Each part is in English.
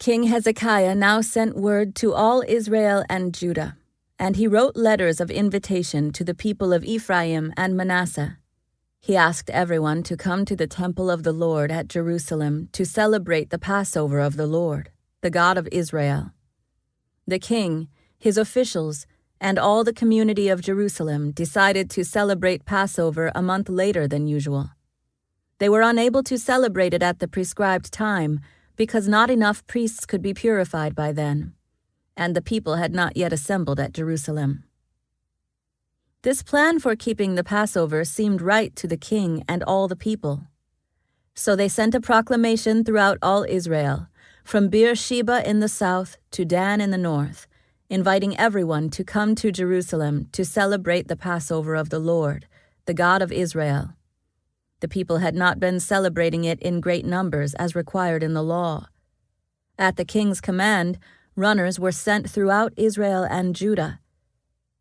King Hezekiah now sent word to all Israel and Judah, and he wrote letters of invitation to the people of Ephraim and Manasseh. He asked everyone to come to the temple of the Lord at Jerusalem to celebrate the Passover of the Lord, the God of Israel. The king, his officials, and all the community of Jerusalem decided to celebrate Passover a month later than usual. They were unable to celebrate it at the prescribed time because not enough priests could be purified by then, and the people had not yet assembled at Jerusalem. This plan for keeping the Passover seemed right to the king and all the people. So they sent a proclamation throughout all Israel, from Beersheba in the south to Dan in the north, inviting everyone to come to Jerusalem to celebrate the Passover of the Lord, the God of Israel. The people had not been celebrating it in great numbers as required in the law. At the king's command, runners were sent throughout Israel and Judah.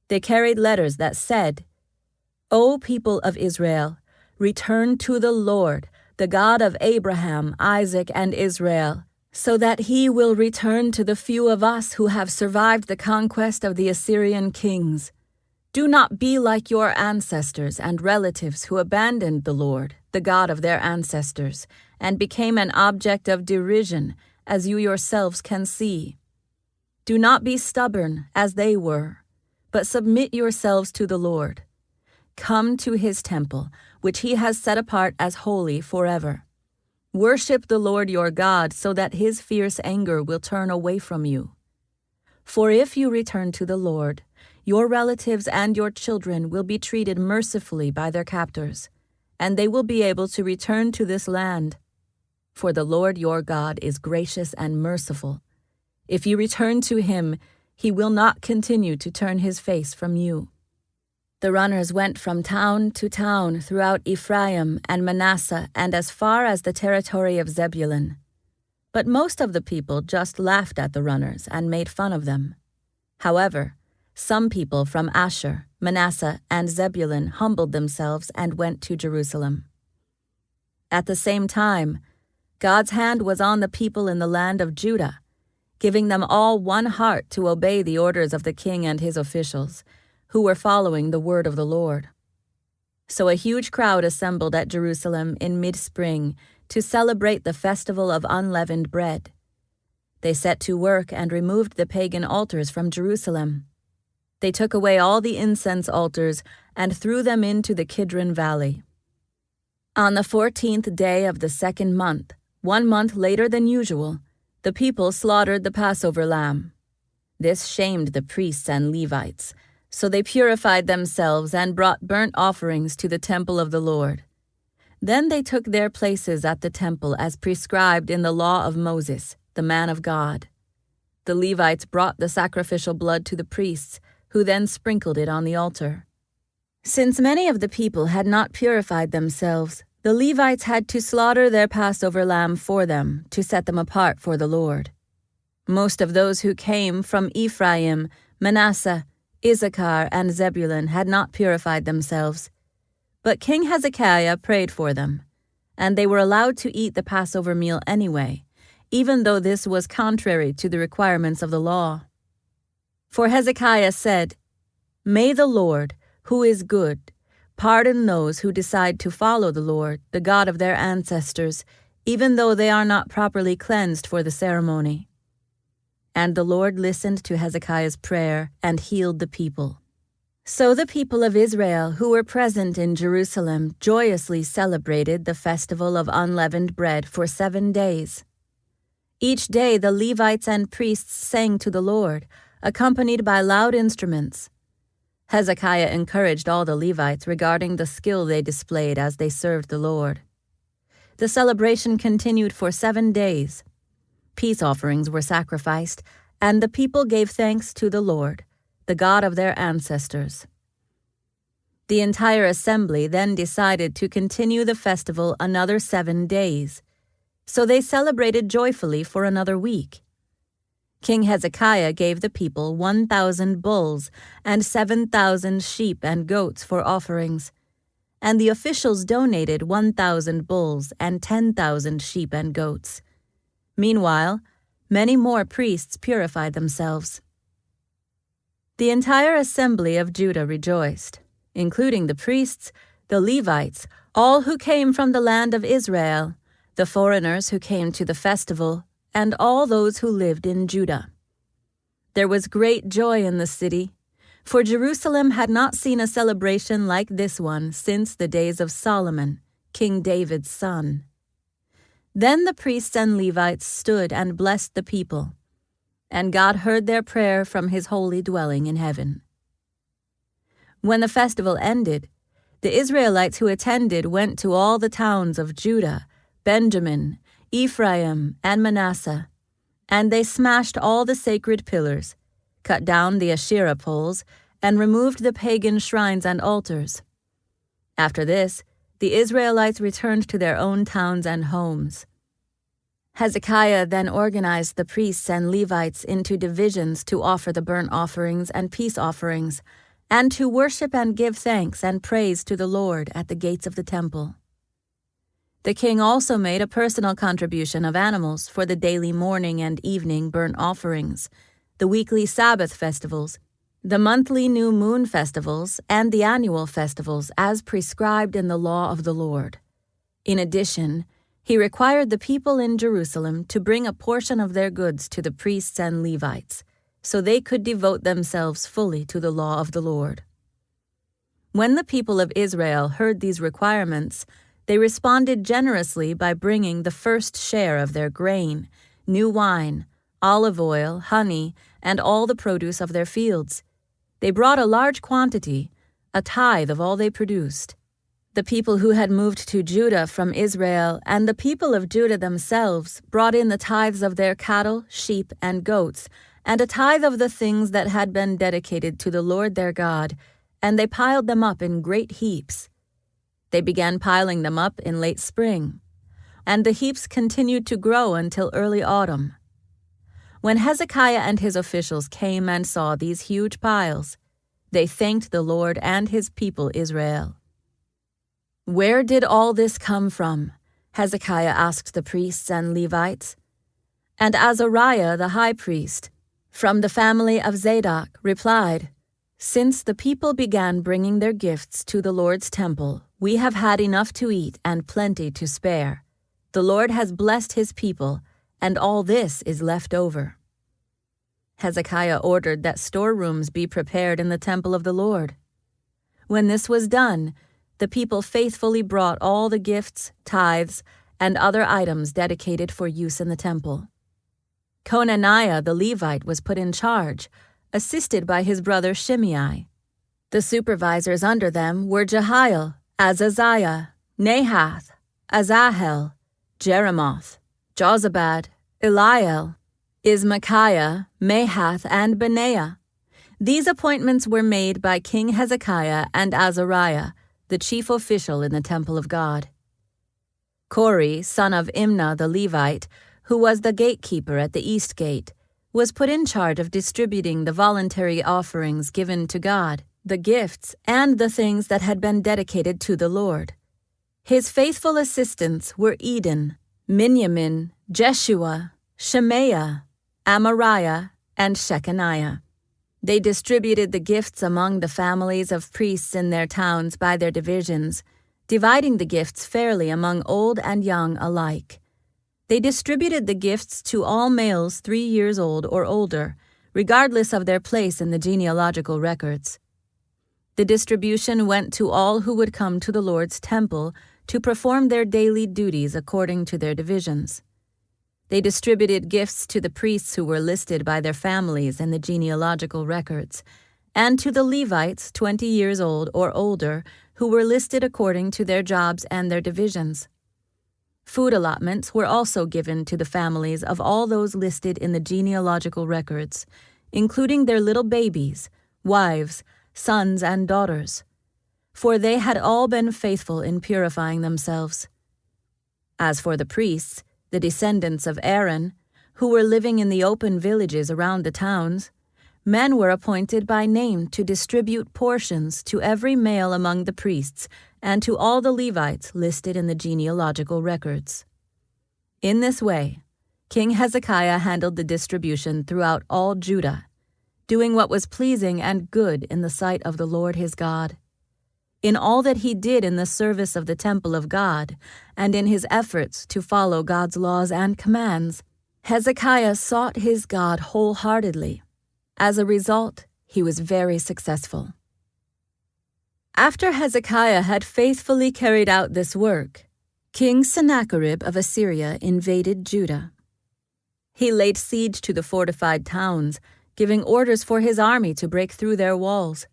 They carried letters that said, "O people of Israel, return to the Lord, the God of Abraham, Isaac, and Israel, so that he will return to the few of us who have survived the conquest of the Assyrian kings. Do not be like your ancestors and relatives who abandoned the Lord, the God of their ancestors, and became an object of derision, as you yourselves can see. Do not be stubborn, as they were, but submit yourselves to the Lord. Come to his temple, which he has set apart as holy forever. Worship the Lord your God so that his fierce anger will turn away from you. For if you return to the Lord, your relatives and your children will be treated mercifully by their captors, and they will be able to return to this land. For the Lord your God is gracious and merciful. If you return to him, he will not continue to turn his face from you." The runners went from town to town throughout Ephraim and Manasseh and as far as the territory of Zebulun. But most of the people just laughed at the runners and made fun of them. However, some people from Asher, Manasseh, and Zebulun humbled themselves and went to Jerusalem. At the same time, God's hand was on the people in the land of Judah, giving them all one heart to obey the orders of the king and his officials, who were following the word of the Lord. So a huge crowd assembled at Jerusalem in mid-spring to celebrate the festival of unleavened bread. They set to work and removed the pagan altars from Jerusalem. They took away all the incense altars and threw them into the Kidron Valley. On the 14th day of the second month, 1 month later than usual, the people slaughtered the Passover lamb. This shamed the priests and Levites, so they purified themselves and brought burnt offerings to the temple of the Lord. Then they took their places at the temple as prescribed in the law of Moses, the man of God. The Levites brought the sacrificial blood to the priests, who then sprinkled it on the altar. Since many of the people had not purified themselves, the Levites had to slaughter their Passover lamb for them to set them apart for the Lord. Most of those who came from Ephraim, Manasseh, Issachar, and Zebulun had not purified themselves. But King Hezekiah prayed for them, and they were allowed to eat the Passover meal anyway, even though this was contrary to the requirements of the law. For Hezekiah said, "May the Lord, who is good, pardon those who decide to follow the Lord, the God of their ancestors, even though they are not properly cleansed for the ceremony." And the Lord listened to Hezekiah's prayer and healed the people. So the people of Israel who were present in Jerusalem joyously celebrated the festival of unleavened bread for 7 days. Each day the Levites and priests sang to the Lord, accompanied by loud instruments. Hezekiah encouraged all the Levites regarding the skill they displayed as they served the Lord. The celebration continued for 7 days. Peace offerings were sacrificed, and the people gave thanks to the Lord, the God of their ancestors. The entire assembly then decided to continue the festival another 7 days, so they celebrated joyfully for another week. King Hezekiah gave the people 1,000 bulls and 7,000 sheep and goats for offerings, and the officials donated 1,000 bulls and 10,000 sheep and goats. Meanwhile, many more priests purified themselves. The entire assembly of Judah rejoiced, including the priests, the Levites, all who came from the land of Israel, the foreigners who came to the festival, and all those who lived in Judah. There was great joy in the city, for Jerusalem had not seen a celebration like this one since the days of Solomon, King David's son. Then the priests and Levites stood and blessed the people, and God heard their prayer from his holy dwelling in heaven. When the festival ended, the Israelites who attended went to all the towns of Judah, Benjamin, Ephraim, and Manasseh, and they smashed all the sacred pillars, cut down the Asherah poles, and removed the pagan shrines and altars. After this, the Israelites returned to their own towns and homes. Hezekiah then organized the priests and Levites into divisions to offer the burnt offerings and peace offerings, and to worship and give thanks and praise to the Lord at the gates of the temple. The king also made a personal contribution of animals for the daily morning and evening burnt offerings, the weekly Sabbath festivals, the monthly new moon festivals, and the annual festivals as prescribed in the law of the Lord. In addition, he required the people in Jerusalem to bring a portion of their goods to the priests and Levites, so they could devote themselves fully to the law of the Lord. When the people of Israel heard these requirements, they responded generously by bringing the first share of their grain, new wine, olive oil, honey, and all the produce of their fields. They brought a large quantity, a tithe of all they produced. The people who had moved to Judah from Israel and the people of Judah themselves brought in the tithes of their cattle, sheep, and goats, and a tithe of the things that had been dedicated to the Lord their God, and they piled them up in great heaps. They began piling them up in late spring, and the heaps continued to grow until early autumn. When Hezekiah and his officials came and saw these huge piles, they thanked the Lord and his people Israel. "Where did all this come from?" Hezekiah asked the priests and Levites. And Azariah the high priest, from the family of Zadok, replied, "Since the people began bringing their gifts to the Lord's temple, we have had enough to eat and plenty to spare. The Lord has blessed his people, and all this is left over." Hezekiah ordered that storerooms be prepared in the temple of the Lord. When this was done, the people faithfully brought all the gifts, tithes, and other items dedicated for use in the temple. Conaniah the Levite was put in charge, assisted by his brother Shimei. The supervisors under them were Jehiel, Azaziah, Nahath, Asahel, Jeremoth, Jozabad, Eliel, Ismachiah, Mahath, and Benaiah. These appointments were made by King Hezekiah and Azariah, the chief official in the temple of God. Kori, son of Imnah the Levite, who was the gatekeeper at the east gate, was put in charge of distributing the voluntary offerings given to God, the gifts, and the things that had been dedicated to the Lord. His faithful assistants were Eden, Minyamin, Jeshua, Shemaiah, Amariah, and Shechaniah. They distributed the gifts among the families of priests in their towns by their divisions, dividing the gifts fairly among old and young alike. They distributed the gifts to all males 3 years old or older, regardless of their place in the genealogical records. The distribution went to all who would come to the Lord's temple to perform their daily duties according to their divisions. They distributed gifts to the priests who were listed by their families in the genealogical records, and to the Levites 20 years old or older who were listed according to their jobs and their divisions. Food allotments were also given to the families of all those listed in the genealogical records, including their little babies, wives, sons, and daughters, for they had all been faithful in purifying themselves. As for the priests, the descendants of Aaron, who were living in the open villages around the towns, men were appointed by name to distribute portions to every male among the priests and to all the Levites listed in the genealogical records. In this way, King Hezekiah handled the distribution throughout all Judah, doing what was pleasing and good in the sight of the Lord his God. In all that he did in the service of the temple of God, and in his efforts to follow God's laws and commands, Hezekiah sought his God wholeheartedly. As a result, he was very successful. After Hezekiah had faithfully carried out this work, King Sennacherib of Assyria invaded Judah. He laid siege to the fortified towns, giving orders for his army to break through their walls.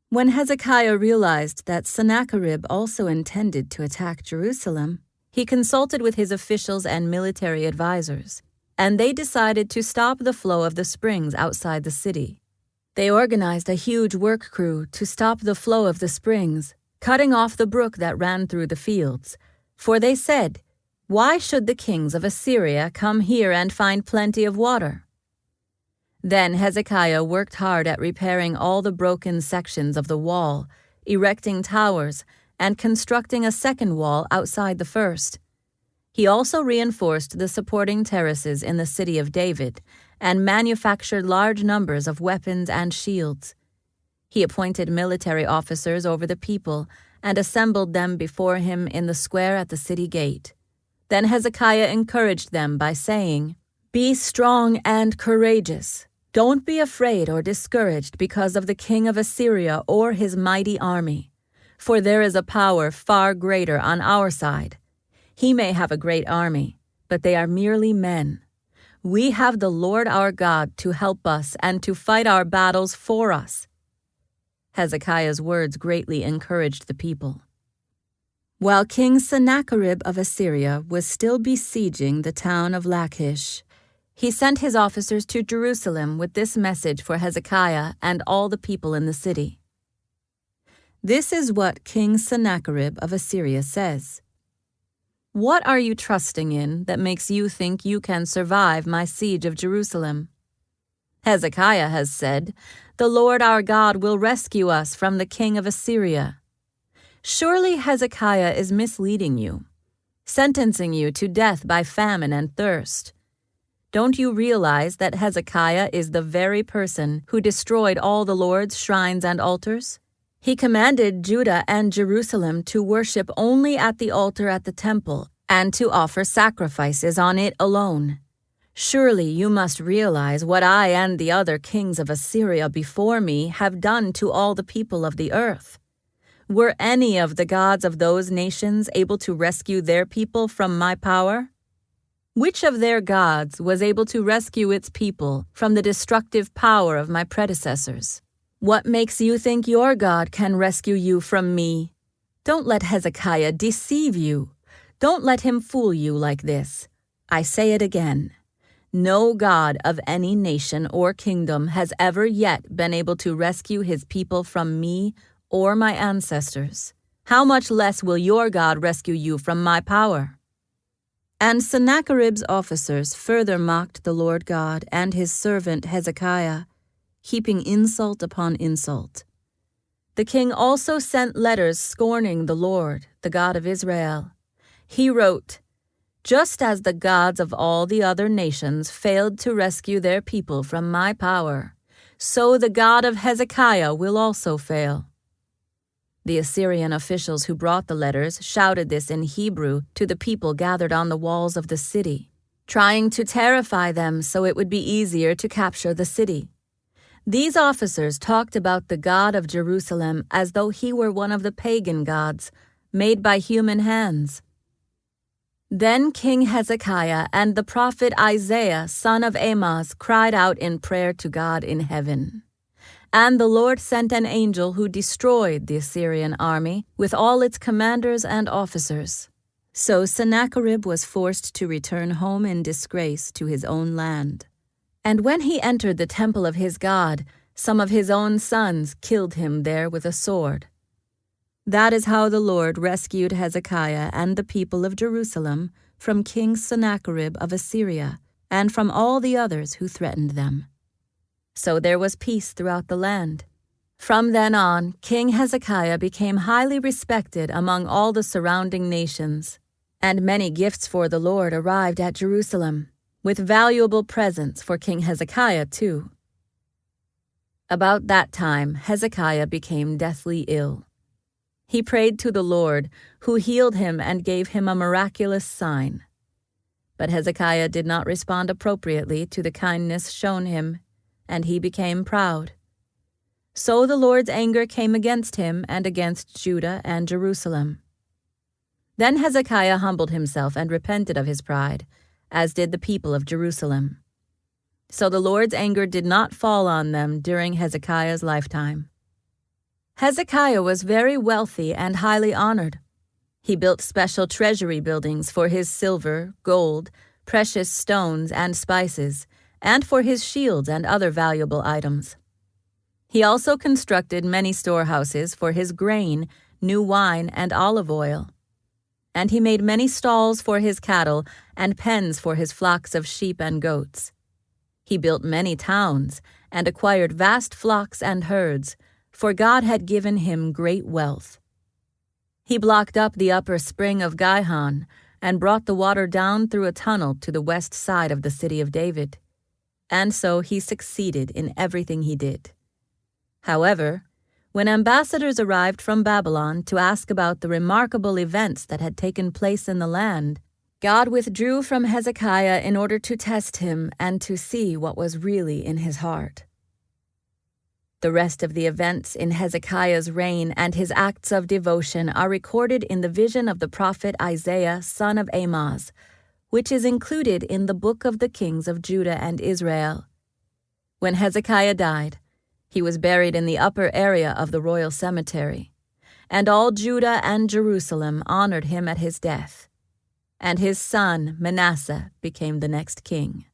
When Hezekiah realized that Sennacherib also intended to attack Jerusalem, he consulted with his officials and military advisors, and they decided to stop the flow of the springs outside the city. They organized a huge work crew to stop the flow of the springs, cutting off the brook that ran through the fields. For they said, "Why should the kings of Assyria come here and find plenty of water?" Then Hezekiah worked hard at repairing all the broken sections of the wall, erecting towers, and constructing a second wall outside the first. He also reinforced the supporting terraces in the city of David and manufactured large numbers of weapons and shields. He appointed military officers over the people and assembled them before him in the square at the city gate. Then Hezekiah encouraged them by saying, "Be strong and courageous. Don't be afraid or discouraged because of the king of Assyria or his mighty army, for there is a power far greater on our side. He may have a great army, but they are merely men. We have the Lord our God to help us and to fight our battles for us." Hezekiah's words greatly encouraged the people. While King Sennacherib of Assyria was still besieging the town of Lachish, he sent his officers to Jerusalem with this message for Hezekiah and all the people in the city. This is what King Sennacherib of Assyria says. "What are you trusting in that makes you think you can survive my siege of Jerusalem? Hezekiah has said, 'The Lord our God will rescue us from the king of Assyria.' Surely Hezekiah is misleading you, sentencing you to death by famine and thirst. Don't you realize that Hezekiah is the very person who destroyed all the Lord's shrines and altars? He commanded Judah and Jerusalem to worship only at the altar at the temple and to offer sacrifices on it alone. Surely you must realize what I and the other kings of Assyria before me have done to all the people of the earth. Were any of the gods of those nations able to rescue their people from my power? Which of their gods was able to rescue its people from the destructive power of my predecessors? What makes you think your God can rescue you from me? Don't let Hezekiah deceive you. Don't let him fool you like this. I say it again. No God of any nation or kingdom has ever yet been able to rescue his people from me or my ancestors. How much less will your God rescue you from my power?" And Sennacherib's officers further mocked the Lord God and his servant Hezekiah, heaping insult upon insult. The king also sent letters scorning the Lord, the God of Israel. He wrote, "Just as the gods of all the other nations failed to rescue their people from my power, so the God of Hezekiah will also fail." The Assyrian officials who brought the letters shouted this in Hebrew to the people gathered on the walls of the city, trying to terrify them so it would be easier to capture the city. These officers talked about the God of Jerusalem as though he were one of the pagan gods made by human hands. Then King Hezekiah and the prophet Isaiah, son of Amoz, cried out in prayer to God in heaven. And the Lord sent an angel who destroyed the Assyrian army with all its commanders and officers. So Sennacherib was forced to return home in disgrace to his own land. And when he entered the temple of his God, some of his own sons killed him there with a sword. That is how the Lord rescued Hezekiah and the people of Jerusalem from King Sennacherib of Assyria and from all the others who threatened them. So there was peace throughout the land. From then on, King Hezekiah became highly respected among all the surrounding nations, and many gifts for the Lord arrived at Jerusalem. with valuable presents for King Hezekiah too. About that time Hezekiah became deathly ill. He prayed to the Lord, who healed him and gave him a miraculous sign. But Hezekiah did not respond appropriately to the kindness shown him, and he became proud. So the Lord's anger came against him and against Judah and Jerusalem. Then Hezekiah humbled himself and repented of his pride, as did the people of Jerusalem. So the Lord's anger did not fall on them during Hezekiah's lifetime. Hezekiah was very wealthy and highly honored. He built special treasury buildings for his silver, gold, precious stones, and spices, and for his shields and other valuable items. He also constructed many storehouses for his grain, new wine, and olive oil. And he made many stalls for his cattle and pens for his flocks of sheep and goats. He built many towns and acquired vast flocks and herds, for God had given him great wealth. He blocked up the upper spring of Gihon and brought the water down through a tunnel to the west side of the city of David. And so he succeeded in everything he did. However, when ambassadors arrived from Babylon to ask about the remarkable events that had taken place in the land, God withdrew from Hezekiah in order to test him and to see what was really in his heart. The rest of the events in Hezekiah's reign and his acts of devotion are recorded in the vision of the prophet Isaiah, son of Amoz, which is included in the book of the kings of Judah and Israel. When Hezekiah died, he was buried in the upper area of the royal cemetery, and all Judah and Jerusalem honored him at his death. And his son Manasseh became the next king.